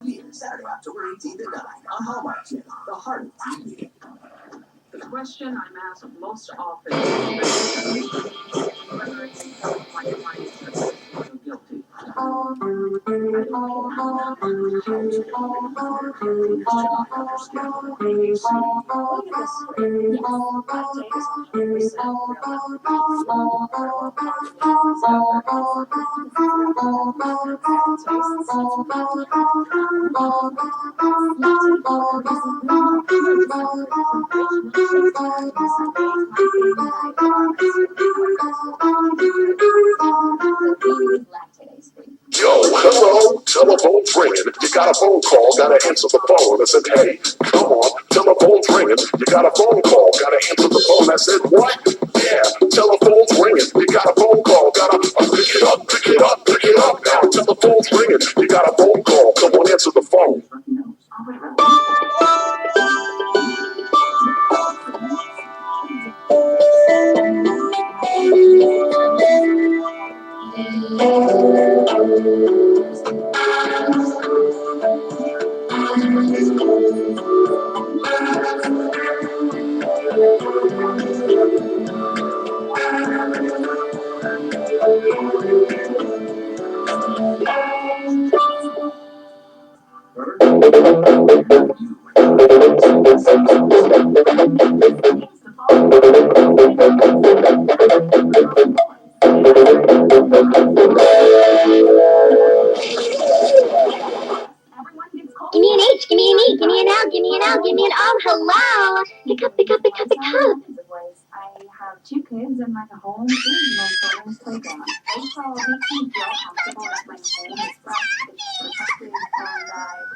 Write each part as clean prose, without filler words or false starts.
premiere Saturday, October 18th at 9 on Hallmark Channel, the heart of TV. The question I'm asked most often is whether it's because my clients are feeling guilty. Yo, hello, telephone's ringing. You got a phone call, gotta answer the phone. I said, hey, come on, telephone's ringing. You got a phone call, gotta answer the phone. I said, what? Yeah, telephone's ringing. You got a phone call, gotta pick it up, pick it up, pick it up now. Telephone's ringing. You got a phone call, come on, answer the phone. Give me an H, give me an E, give me an L, give me an L, give me an O. Hello. Pick up, pick up, pick up, pick up. I have 2 kids and like a home and my children's playground. Also, it makes me feel comfortable that my home is fresh, it's protected, and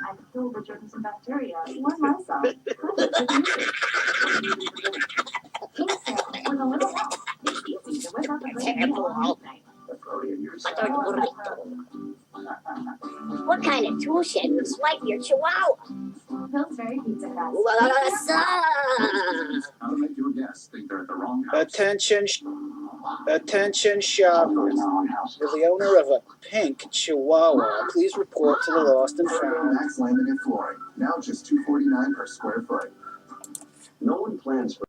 I can kill the germs and bacteria. One myself. Pink silk with a little help. It's easy to whip up a great meal on weeknight. What kind of tool shed would swipe your chihuahua? Pillsbury Pizza Hut. How to make your guests think they're at the wrong house. Attention shoppers. You're the owner of a pink chihuahua. Please report to the lost and found. Max laminate flooring, now just $249 per square foot. No one plans for